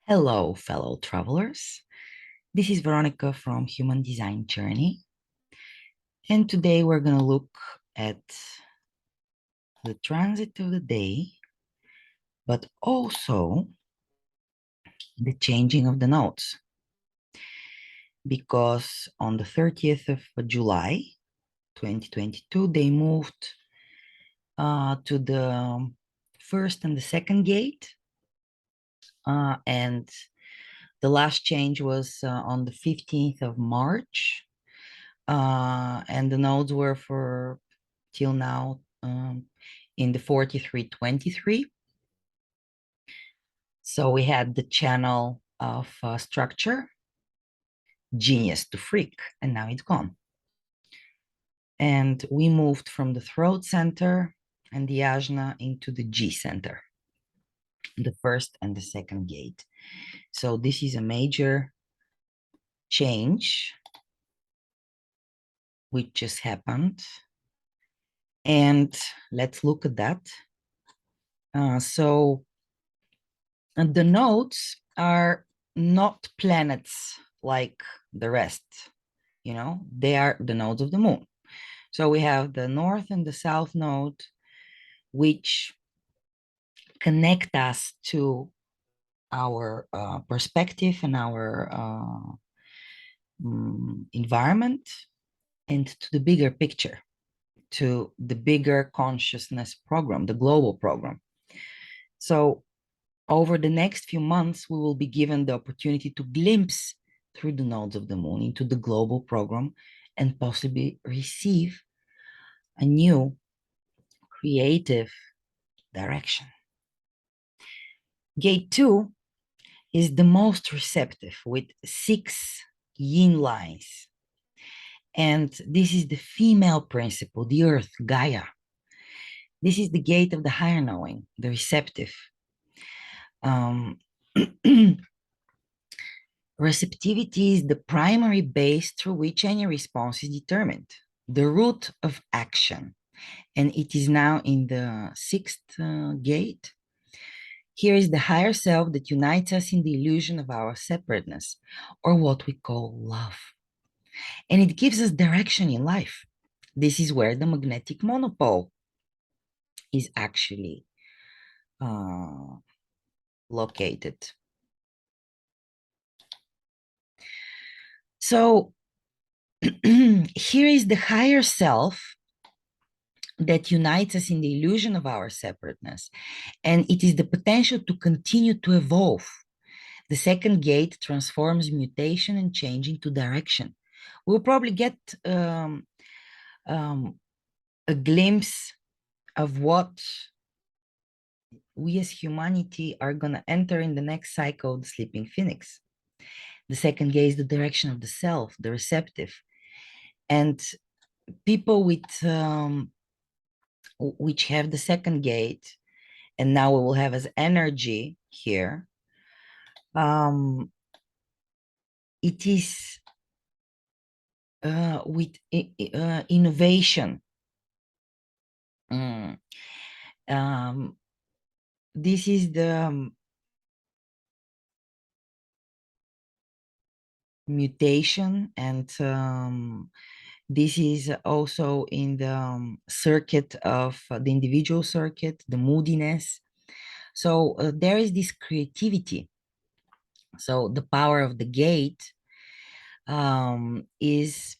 Hello, fellow travelers. This is Veronica from Human Design Journey. And today we're going to look at the transit of the day, but also the changing of the nodes. Because on the 30th of July, 2022, they moved to the first and the second gate. And the last change was on the 15th of March. And the nodes were for till now in the 4323. So we had the channel of structure, genius to freak, and now it's gone. And we moved from the throat center and the ajna into the G center, the first and the second gate. So this is a major change which just happened. And let's look at that. So the nodes are not planets like the rest, they are the nodes of the moon. So we have the north and the south node, which connect us to our perspective and our environment, and to the bigger picture, to the bigger consciousness program, the global program. So over the next few months, we will be given the opportunity to glimpse through the nodes of the moon into the global program and possibly receive a new creative direction. Gate 2 is the most receptive with 6 yin lines. And this is the female principle, the earth, Gaia. This is the gate of the higher knowing, the receptive. Receptivity is the primary base through which any response is determined, the root of action. And it is now in the 6th gate. Here is the higher self that unites us in the illusion of our separateness, or what we call love. And it gives us direction in life. This is where the magnetic monopole is actually located. So here is the higher self that unites us in the illusion of our separateness. And it is the potential to continue to evolve. The second gate transforms mutation and change into direction. We'll probably get a glimpse of what we as humanity are going to enter in the next cycle of the sleeping phoenix. The second gate is the direction of the self, the receptive. And people with which have the second gate, and now we will have as energy here, it is with innovation. This is the mutation, and this is also in the circuit of the individual circuit, the moodiness. So there is this creativity. So the power of the gate is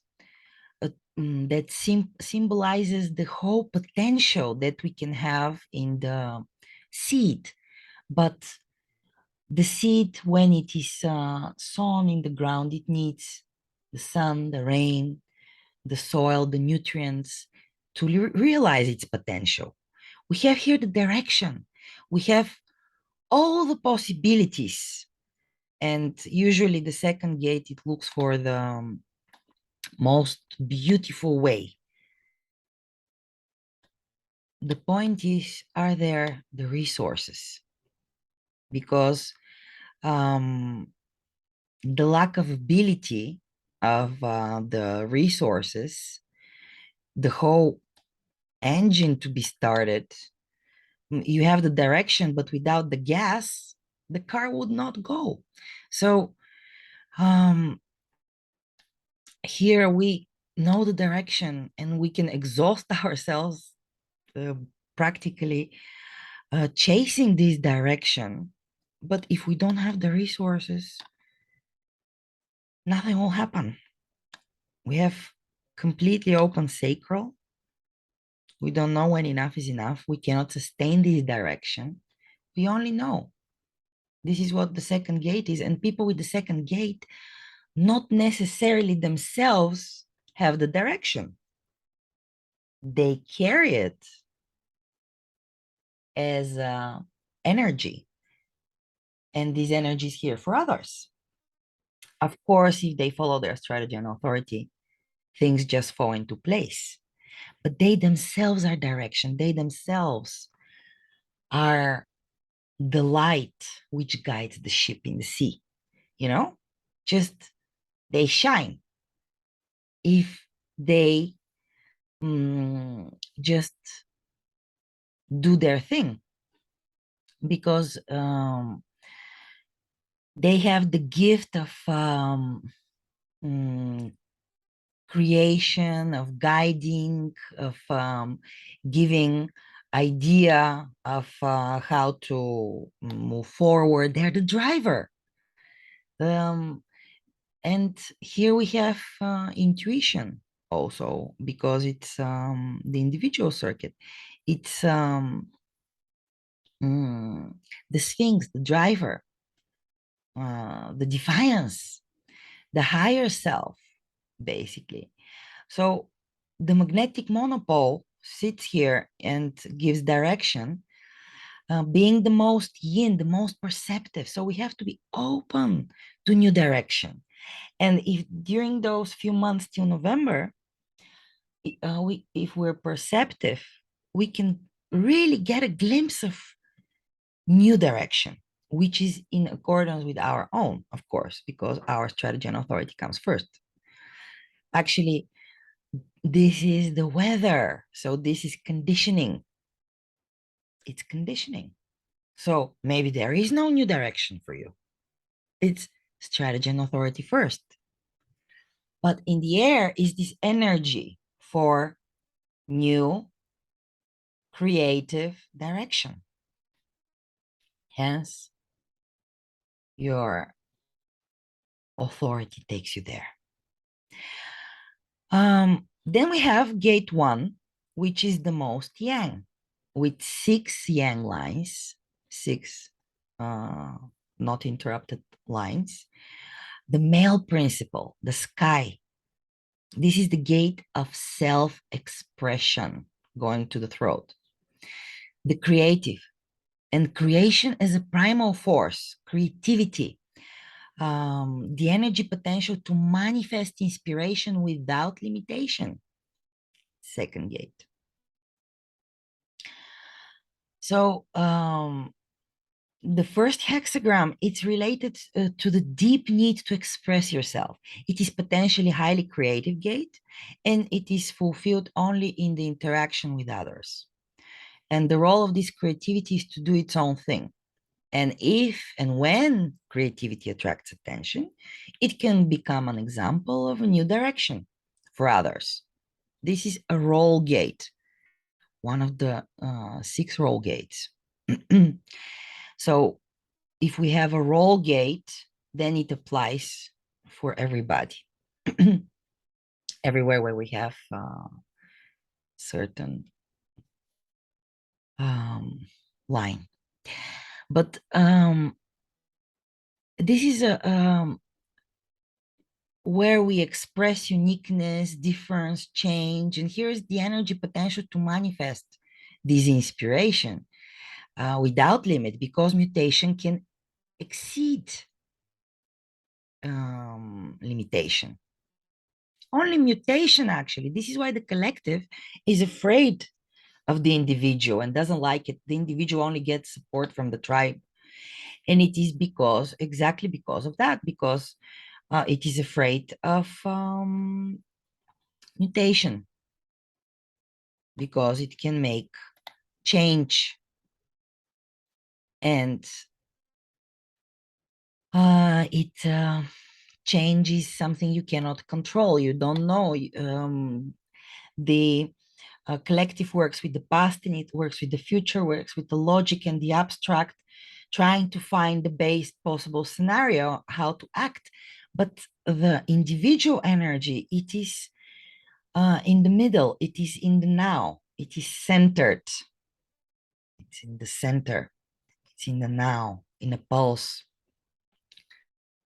that symbolizes the whole potential that we can have in the seed. But the seed, when it is sown in the ground, it needs the sun, the rain, the soil, the nutrients to realize its potential. We have here the direction. We have all the possibilities. And usually the second gate, it looks for the most beautiful way. The point is, are there the resources? Because the lack of ability of the resources, the whole engine to be started, you have the direction, but without the gas, the car would not go. So um, here we know the direction and we can exhaust ourselves uh, practically chasing this direction. But if we don't have the resources, nothing will happen. We have completely open sacral. We don't know when enough is enough. We cannot sustain this direction. We only know this is what the second gate is. And people with the second gate, not necessarily themselves have the direction. They carry it as energy. And this energy is here for others. Of course, if they follow their strategy and authority, things just fall into place. But they themselves are direction. They themselves are the light which guides the ship in the sea. You know, just they shine if they just do their thing because they have the gift of mm, creation, of guiding, of giving idea of how to move forward. They're the driver. Um, and here we have intuition also because it's the individual circuit. It's the Sphinx, the driver, the defiance, the higher self, basically. So the magnetic monopole sits here and gives direction, being the most yin, the most perceptive. So we have to be open to new direction. And if during those few months till November, if we're perceptive, we can really get a glimpse of new direction, which is in accordance with our own, of course, because our strategy and authority comes first. Actually, this is the weather. So this is conditioning. It's conditioning. So maybe there is no new direction for you. It's strategy and authority first. But in the air is this energy for new creative direction. Hence, your authority takes you there. Then we have gate one, which is the most yang, with 6 yang lines, 6 uh, not interrupted lines. The male principle, the sky. This is the gate of self-expression going to the throat. The creative and creation as a primal force, creativity, the energy potential to manifest inspiration without limitation. Second gate. So the first hexagram, it's related to the deep need to express yourself. It is potentially highly creative gate, and it is fulfilled only in the interaction with others. And the role of this creativity is to do its own thing. And if and when creativity attracts attention, it can become an example of a new direction for others. This is a role gate, one of the 6 role gates. So if we have a role gate, then it applies for everybody. Everywhere where we have certain line. But this is a where we express uniqueness, difference, change, and here's the energy potential to manifest this inspiration without limit, because mutation can exceed limitation. Only mutation, actually. This is why the collective is afraid of the individual and doesn't like it. The individual only gets support from the tribe. And it is exactly because of that, because it is afraid of mutation, because it can make change and It changes something you cannot control. You don't know. The collective works with the past and it works with the future, works with the logic and the abstract, trying to find the best possible scenario, how to act. But the individual energy, it is in the middle, it is in the now, it is centered, it's in the center, it's in the now, in a pulse.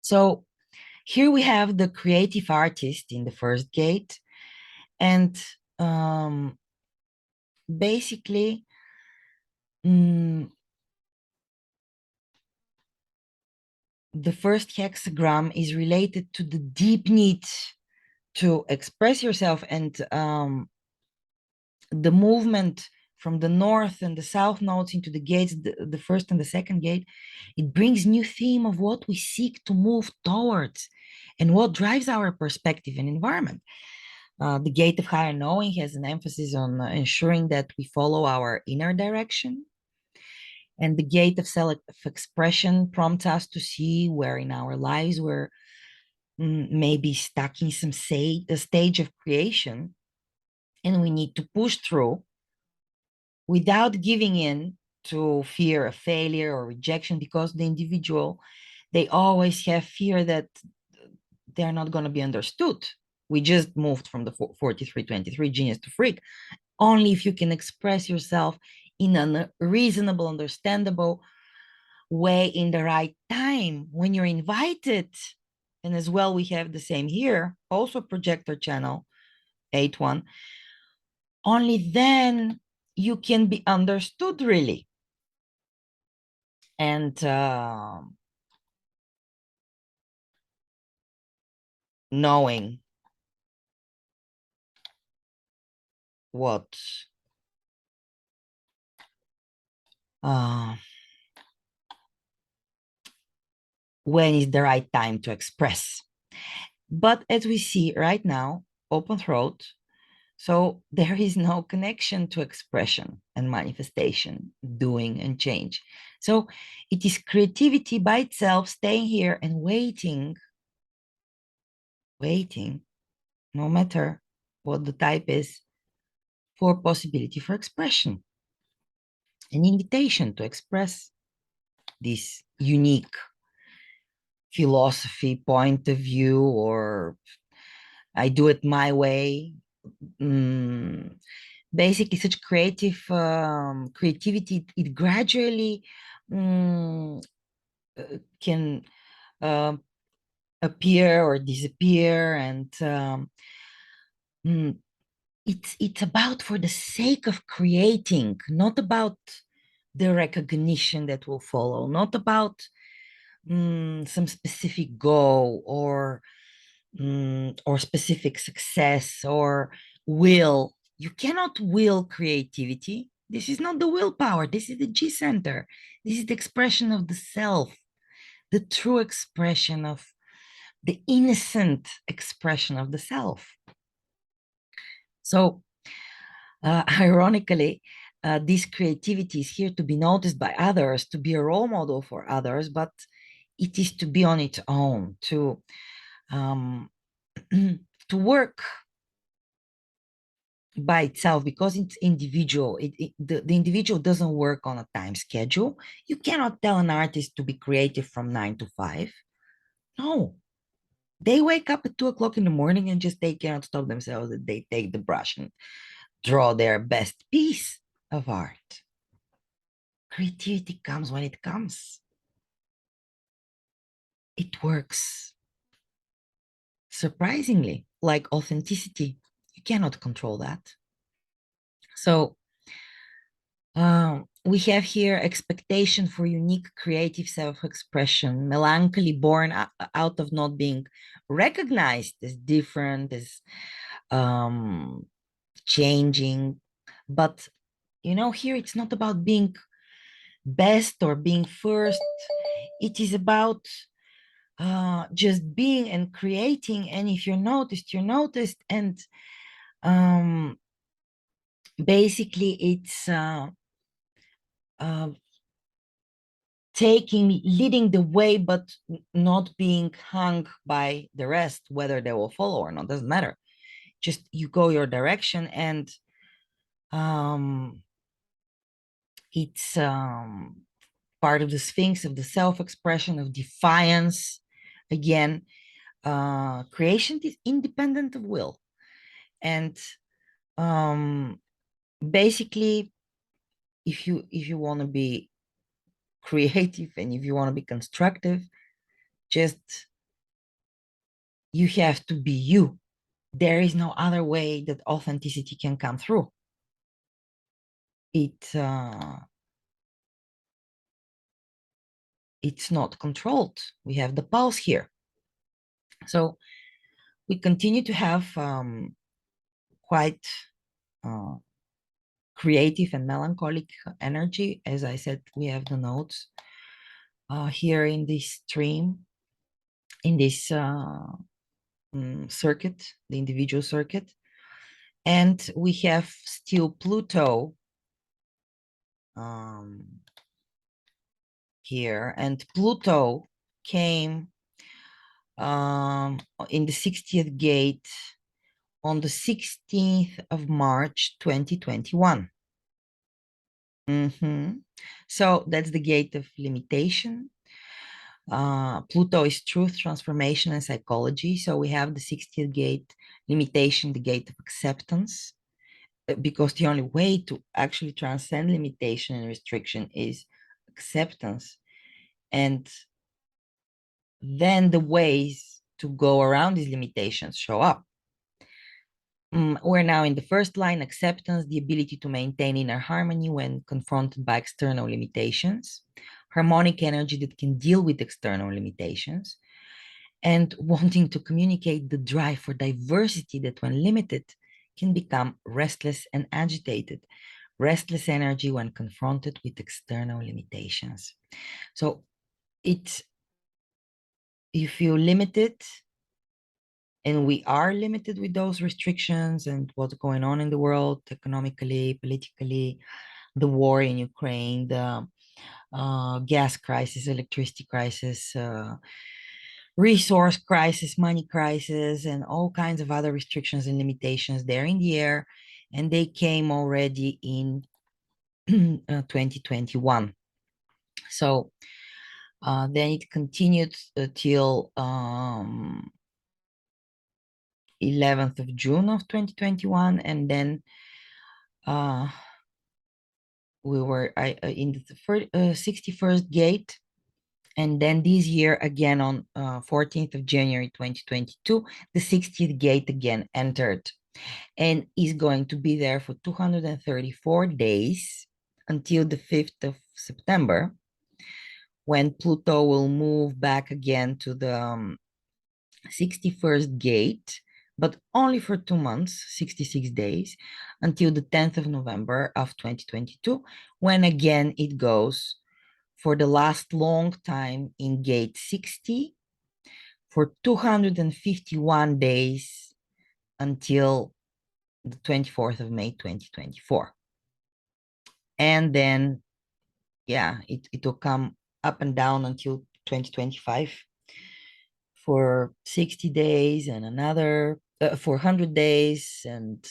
So here we have the creative artist in the first gate, and um, basically, mm, the first hexagram is related to the deep need to express yourself, and the movement from the north and the south nodes into the gates, the first and the second gate, it brings new theme of what we seek to move towards and what drives our perspective and environment. The gate of higher knowing has an emphasis on ensuring that we follow our inner direction. And the gate of self-expression prompts us to see where in our lives we're maybe stuck in some a stage of creation, and we need to push through without giving in to fear of failure or rejection, because the individual, they always have fear that they're not going to be understood. We just moved from the 4323 genius to freak. Only if you can express yourself in a reasonable, understandable way in the right time when you're invited. And as well, we have the same here, also projector channel 8-1. Only then you can be understood really. And knowing what uh, when is the right time to express. But as we see right now, open throat, so there is no connection to expression and manifestation, doing and change. So it is creativity by itself, staying here and waiting, waiting, no matter what the type is, for possibility for expression, an invitation to express this unique philosophy, point of view, or I do it my way. Mm, basically, such creativity, it gradually can uh, appear or disappear, and mm, it's about for the sake of creating, not about the recognition that will follow, not about some specific goal or specific success or will. You cannot will creativity. This is not the willpower. This is the G center. This is the expression of the self, the true expression of the innocent expression of the self. So, ironically, this creativity is here to be noticed by others, to be a role model for others, but it is to be on its own, um, to work by itself because it's individual. The individual doesn't work on a time schedule. You cannot tell an artist to be creative from 9 to 5. No, they wake up at 2 o'clock in the morning and just they cannot stop themselves. That they take the brush and draw their best piece of art. Creativity comes when it comes. It works surprisingly, like authenticity. You cannot control that. So we have here expectation for unique creative self-expression, melancholy born out of not being recognized as different, as um, changing. But here it's not about being best or being first. It is about just being and creating. And if you're noticed, you're noticed. And um, basically, it's leading the way, but not being hung by the rest, whether they will follow or not, doesn't matter. Just you go your direction, and it's part of the Sphinx of the self-expression, of defiance. Again, creation is independent of will, and basically, if you want to be creative and if you want to be constructive, just you have to be you. There is no other way that authenticity can come through. It's not controlled. We have the pulse here. So we continue to have quite uh, creative and melancholic energy. As I said, we have the notes here in this stream, in this circuit, the individual circuit. And we have still Pluto here. And Pluto came in the 60th gate on the 16th of March 2021. So that's the gate of limitation. Pluto is truth, transformation, and psychology. So we have the 60th gate, limitation, the gate of acceptance, because the only way to actually transcend limitation and restriction is acceptance. And then the ways to go around these limitations show up. We're now in the first line, acceptance, the ability to maintain inner harmony when confronted by external limitations, harmonic energy that can deal with external limitations, and wanting to communicate the drive for diversity that, when limited, can become restless and agitated. Restless energy when confronted with external limitations. So it's, you feel limited, and we are limited with those restrictions and what's going on in the world economically, politically, the war in Ukraine, the gas crisis, electricity crisis, resource crisis, money crisis, and all kinds of other restrictions and limitations. They're in the air, and they came already in 2021. So then it continued till 11th of June of 2021, and then we were in the 61st gate, and then this year again on 14th of January 2022, the 60th gate again entered, and is going to be there for 234 days until the 5th of September, when Pluto will move back again to the 61st gate, but only for 2 months, 66 days, until the 10th of November of 2022, when again it goes for the last long time in gate 60 for 251 days until the 24th of May 2024. And then, yeah, it will come up and down until 2025 for 60 days and another for 100 days, and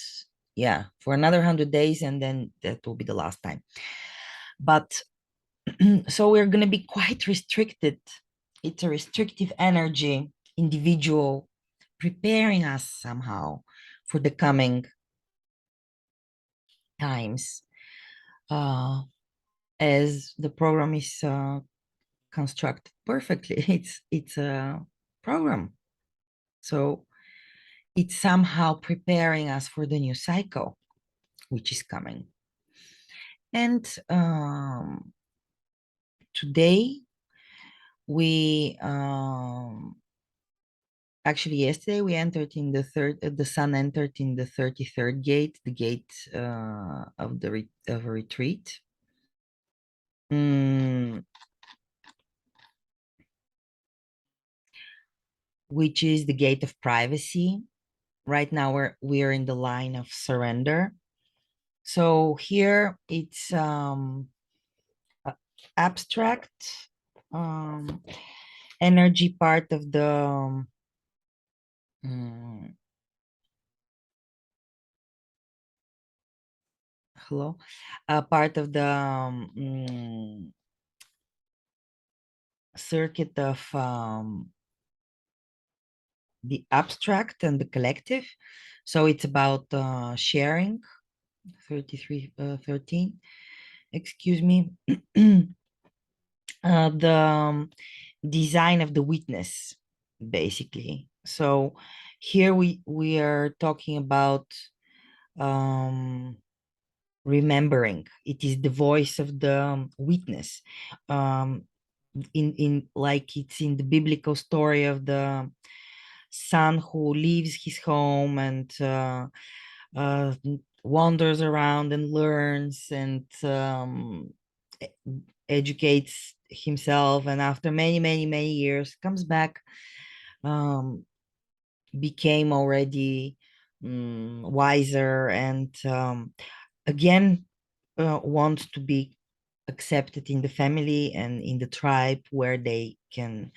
yeah, for another 100 days, and then that will be the last time. But so we're going to be quite restricted. It's a restrictive energy, individual, preparing us somehow for the coming times, as the program is constructed perfectly. It's a program, so it's somehow preparing us for the new cycle, which is coming. And today we actually yesterday we entered in the sun entered in the 33rd gate, the gate of the of a retreat. Which is the gate of privacy. Right now we're in the line of surrender. So here it's abstract um, energy part of the mm, hello, part of the circuit of the abstract and the collective. So it's about sharing, 13, excuse me, the design of the witness, basically. So here we are talking about um, remembering. It is the voice of the witness. In like it's in the biblical story of the son who leaves his home and uh, wanders around and learns and e- educates himself, and after many years comes back, um, became already wiser, and again wants to be accepted in the family and in the tribe where they can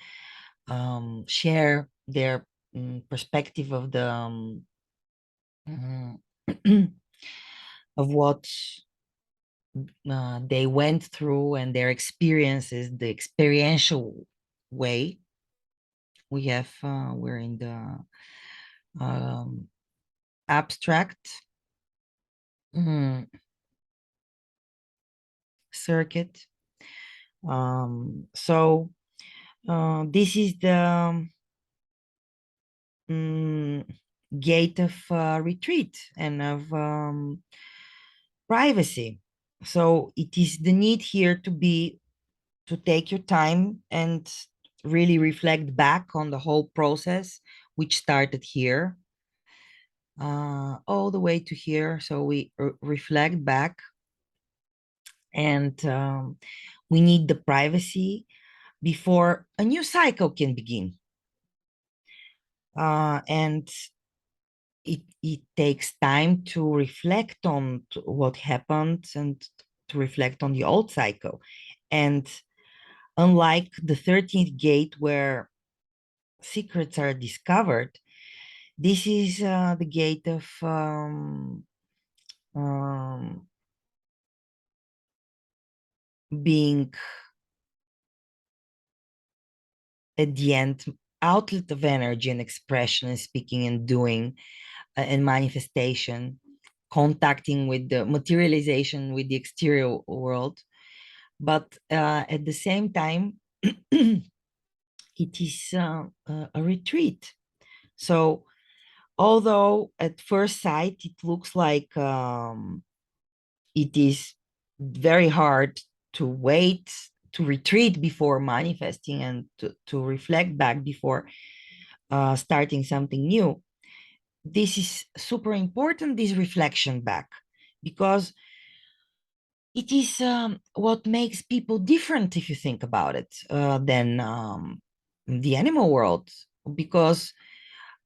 share their perspective of the mm, of what they went through and their experiences, the experiential way. We're in the um, abstract mm, circuit. So this is the mm, gate of retreat and of privacy. So it is the need here to take your time and really reflect back on the whole process, which started here, all the way to here. So we reflect back, and we need the privacy before a new cycle can begin. And it takes time to reflect on what happened and to reflect on the old cycle. And unlike the 13th gate where secrets are discovered, this is the gate of um, being at the end outlet of energy and expression and speaking and doing and manifestation, contacting with the materialization with the exterior world. But at the same time, it is a retreat. So although at first sight it looks like it is very hard to wait, to retreat before manifesting, and to reflect back before starting something new, this is super important, this reflection back, because it is what makes people different, if you think about it, than the animal world, because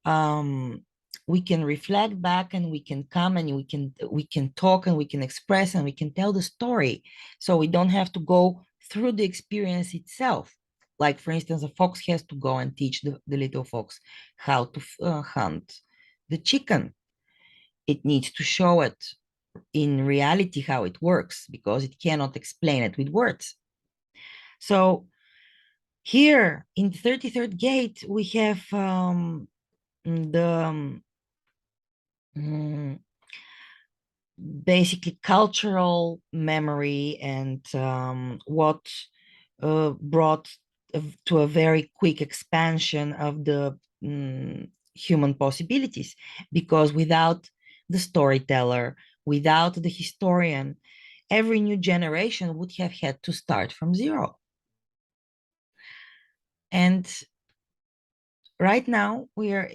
um, we can reflect back and we can come and we can talk and we can express and we can tell the story, so we don't have to go through the experience itself. Like for instance, a fox has to go and teach the little fox how to hunt the chicken. It needs to show it in reality how it works, because it cannot explain it with words. So here in the 33rd gate we have the mm, basically cultural memory, and what brought to a very quick expansion of the human possibilities, because without the storyteller, without the historian, every new generation would have had to start from zero. And right now we are,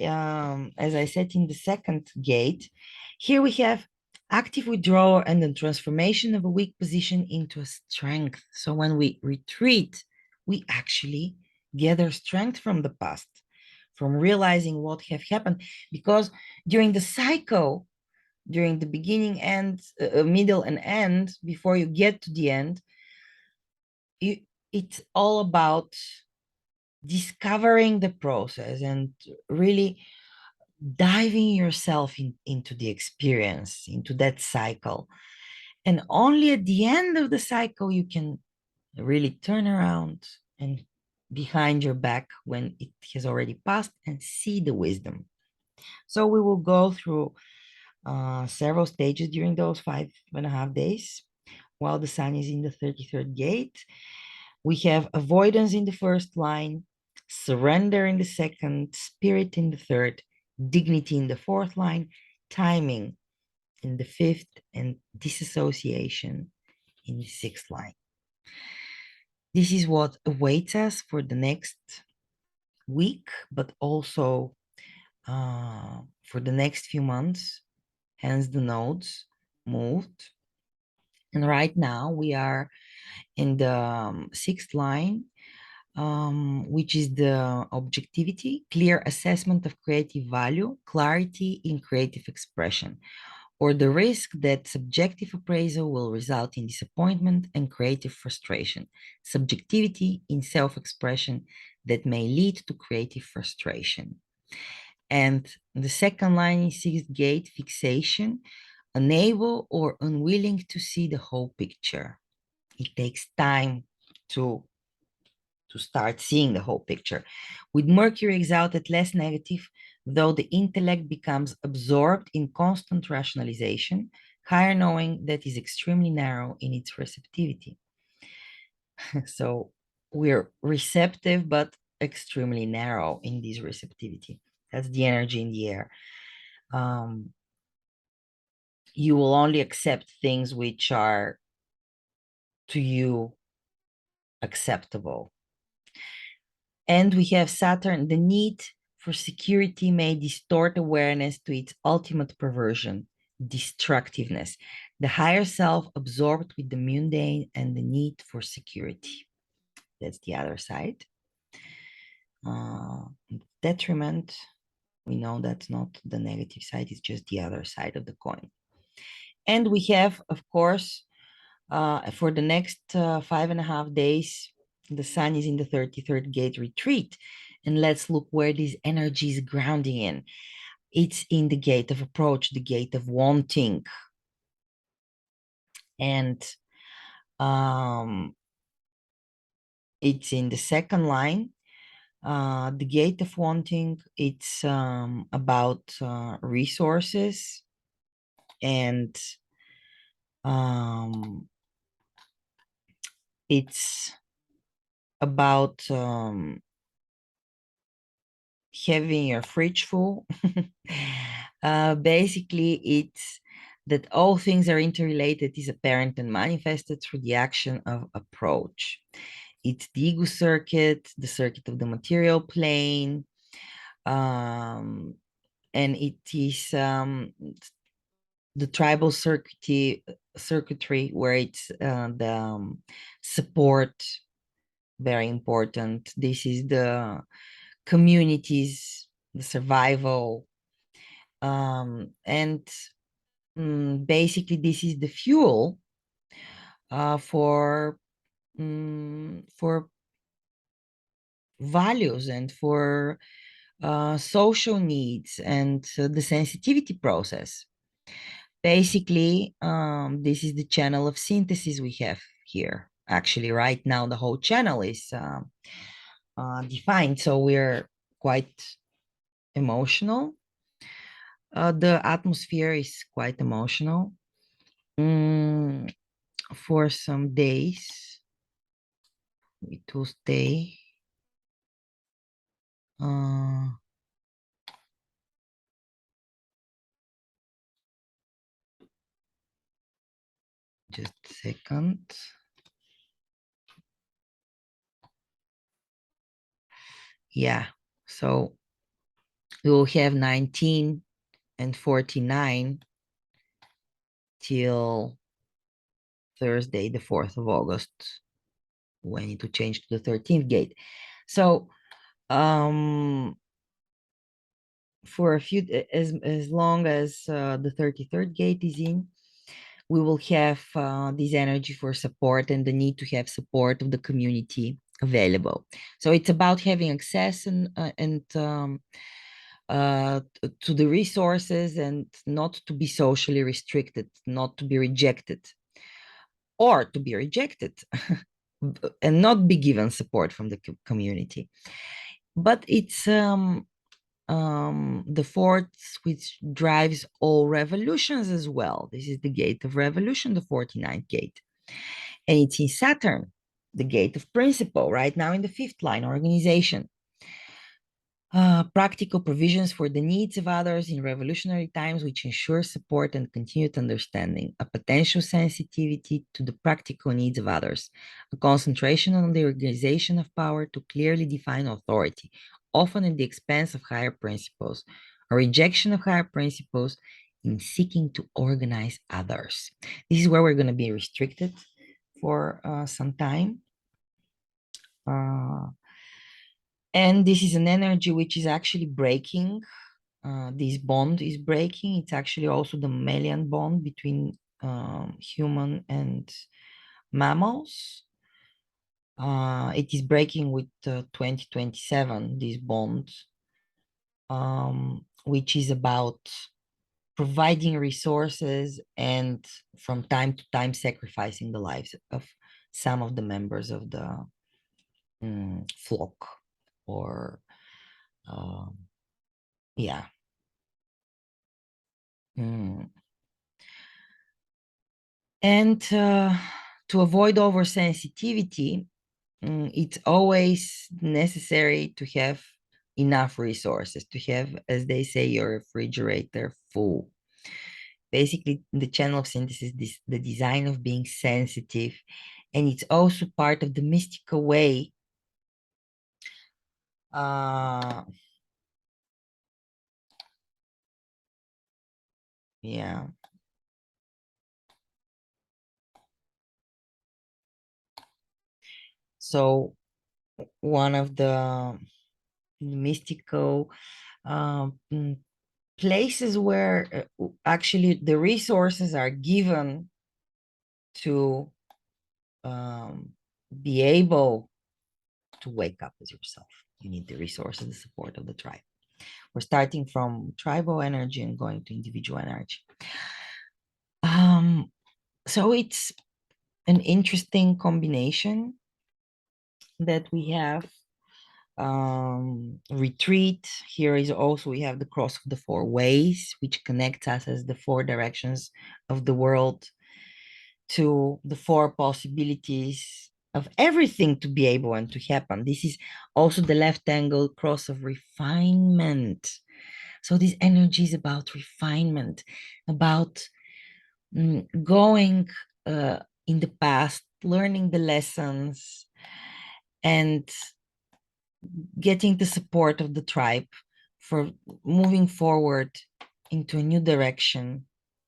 as I said, in the second gate. Here we have active withdrawal and the transformation of a weak position into a strength. So when we retreat, we actually gather strength from the past, from realizing what have happened, because during the cycle, during the beginning and middle and end, before you get to the end, you it's all about discovering the process and really diving yourself into the experience, into that cycle. And only at the end of the cycle, you can really turn around and behind your back when it has already passed and see the wisdom. So we will go through several stages during those 5.5 days while the sun is in the 33rd gate. We have avoidance in the first line, surrender in the second, spirit in the third, dignity in the fourth line, timing in the fifth, and disassociation in the sixth line. This is what awaits us for the next week, but also for the next few months, hence the nodes moved. And right now we are in the sixth line, which is the objectivity, clear assessment of creative value, clarity in creative expression, or the risk that subjective appraisal will result in disappointment and creative frustration, subjectivity in self-expression that may lead to creative frustration. And the second line is sixth gate, fixation, unable or unwilling to see the whole picture. It takes time to start seeing the whole picture. With Mercury exalted less negative, though the intellect becomes absorbed in constant rationalization, higher knowing that is extremely narrow in its receptivity. So we're receptive, but extremely narrow in this receptivity. That's the energy in the air. You will only accept things which are to you acceptable. And we have Saturn, the need for security may distort awareness to its ultimate perversion, destructiveness, the higher self absorbed with the mundane and the need for security. That's the other side. Detriment, we know that's not the negative side, it's just the other side of the coin. And we have, of course, for the next 5.5 days, the sun is in the 33rd gate retreat. And let's look where this energy is grounding in. It's in the gate of approach, the gate of wanting. And it's in the second line. The gate of wanting, it's about resources and it's about having your fridge full. Basically, it's that all things are interrelated is apparent and manifested through the action of approach. It's the ego circuit, the circuit of the material plane, and it is the tribal circuitry where it's the support, very important. This is the communities, the survival, and basically this is the fuel for values and for social needs and the sensitivity process. Basically, this is the channel of synthesis we have here. Actually, right now the whole channel is defined, so we're quite emotional. The atmosphere is quite emotional. For some days, it will stay. Just a second. Yeah, so we will have 19 and 49 till Thursday, the 4th of August, when it will change to the 13th gate. So for a few, as long as the 33rd gate is in, we will have this energy for support and the need to have support of the community available. So it's about having access to the resources and not to be socially restricted, not to be rejected, or to be rejected and not be given support from the community. But it's the force which drives all revolutions as well. This is the gate of revolution, the 49th gate. And it's in Saturn, the gate of principle, right now in the fifth line, organization. Practical provisions for the needs of others in revolutionary times, which ensure support and continued understanding, a potential sensitivity to the practical needs of others, a concentration on the organization of power to clearly define authority, often at the expense of higher principles, a rejection of higher principles in seeking to organize others. This is where we're going to be restricted for some time. And this is an energy which is actually breaking. This bond is breaking. It's actually also the mammalian bond between human and mammals. It is breaking with 2027, this bond, which is about providing resources and from time to time sacrificing the lives of some of the members of the flock or yeah. And to avoid oversensitivity, it's always necessary to have enough resources, to have, as they say, your refrigerator full. Basically, the channel of synthesis is the design of being sensitive, and it's also part of the mystical way. Yeah. So one of the mystical places where actually the resources are given to be able to wake up as yourself. You need the resources, the support of the tribe. We're starting from tribal energy and going to individual energy. So it's an interesting combination that we have. Retreat here is also, we have the cross of the four ways, which connects us as the four directions of the world to the four possibilities of everything to be able and to happen. This is also the left angle cross of refinement. So this energy is about refinement, about going in the past, learning the lessons, and getting the support of the tribe for moving forward into a new direction.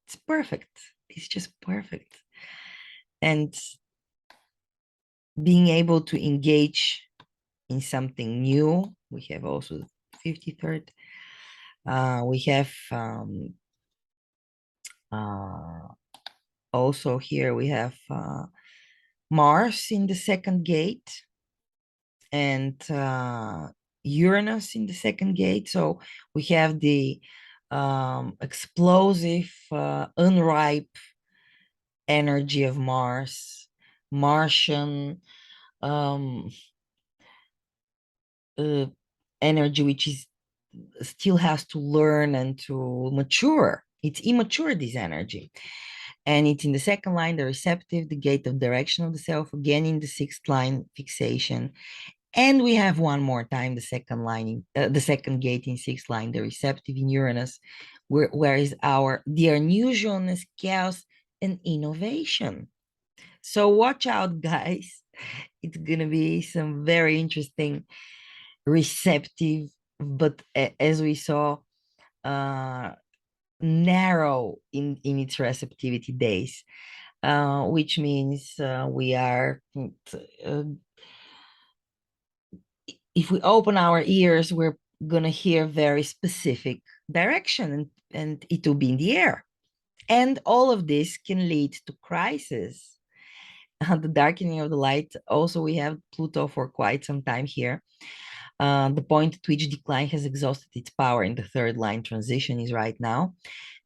It's perfect. It's just perfect. And being able to engage in something new. We have also the 53rd. We have also here we have Mars in the second gate and Uranus in the second gate. So we have the explosive, unripe energy of Mars, Martian energy, which is still has to learn and to mature. It's immature, this energy. And it's in the second line, the receptive, the gate of direction of the self, again in the sixth line, fixation. And we have one more time the second line, the second gate in sixth line, the receptive in Uranus, where is the unusualness, chaos, and innovation. So watch out, guys. It's gonna be some very interesting, receptive, but as we saw, narrow in its receptivity days, which means we are if we open our ears, we're gonna hear very specific direction, and it will be in the air. And all of this can lead to crisis. The darkening of the light. Also, we have Pluto for quite some time here. The point at which decline has exhausted its power in the third line transition is right now.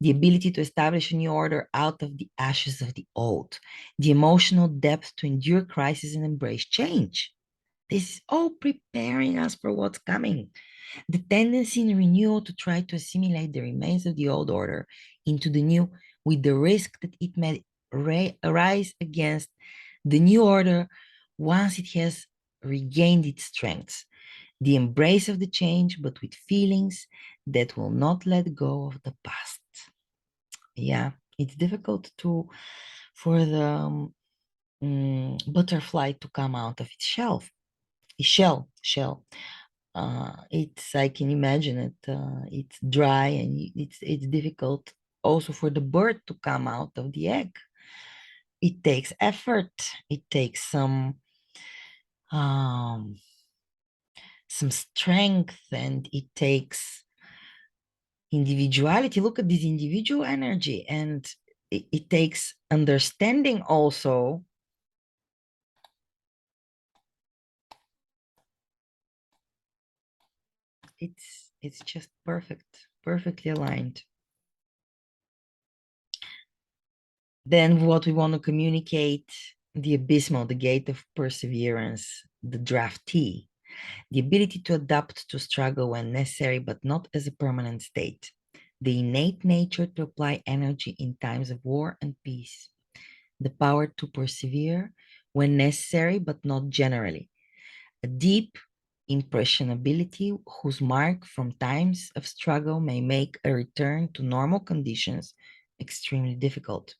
The ability to establish a new order out of the ashes of the old, the emotional depth to endure crisis and embrace change. This is all preparing us for what's coming. The tendency in renewal to try to assimilate the remains of the old order into the new, with the risk that it may arise against the new order once it has regained its strength. The embrace of the change, but with feelings that will not let go of the past. Yeah, it's difficult for the butterfly to come out of its shell. It's I can imagine it. It's dry and it's difficult also for the bird to come out of the egg. It takes effort. It takes um, some strength, and it takes individuality. Look at this individual energy, and it takes understanding also. It's just perfectly aligned. Then what we want to communicate, the abysmal, the gate of perseverance, the draftee, the ability to adapt to struggle when necessary, but not as a permanent state, the innate nature to apply energy in times of war and peace, the power to persevere when necessary, but not generally, a deep impressionability whose mark from times of struggle may make a return to normal conditions extremely difficult.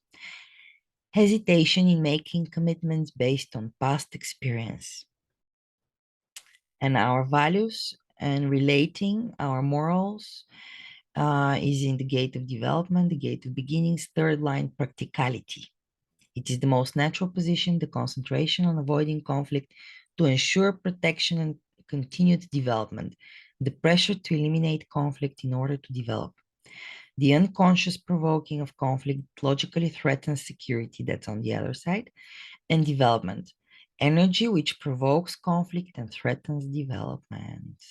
Hesitation in making commitments based on past experience. And our values and relating our morals is in the gate of development, the gate of beginnings, third line practicality. It is the most natural position, the concentration on avoiding conflict to ensure protection and continued development, the pressure to eliminate conflict in order to develop. The unconscious provoking of conflict logically threatens security, that's on the other side, and development. Energy which provokes conflict and threatens development.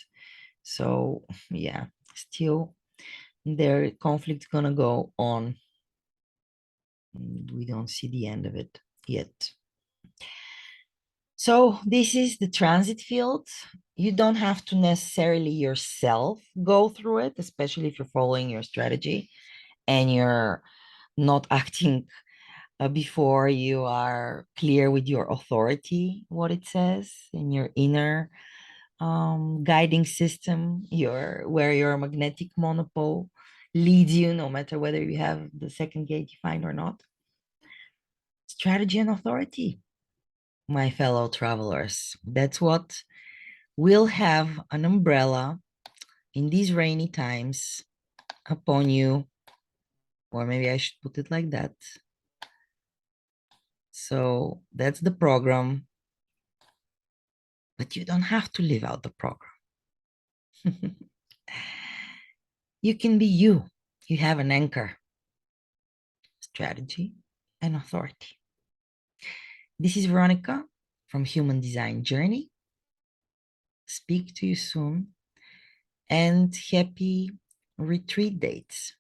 So, yeah, still their conflict's gonna go on. We don't see the end of it yet. So this is the transit field. You don't have to necessarily yourself go through it, especially if you're following your strategy and you're not acting before you are clear with your authority, what it says in your inner guiding system, where your magnetic monopole leads you, no matter whether you have the second gate defined or not. Strategy and authority, my fellow travelers. That's what will have an umbrella in these rainy times upon you, or maybe I should put it like that. So that's the program, but you don't have to live out the program. You can be you. You have an anchor, strategy, and authority. This is Veronica from Human Design Journey. Speak to you soon, and happy retreat dates.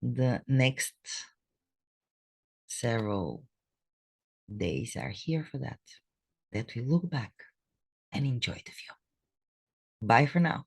The next several days are here for that we look back and enjoy the view. Bye for now.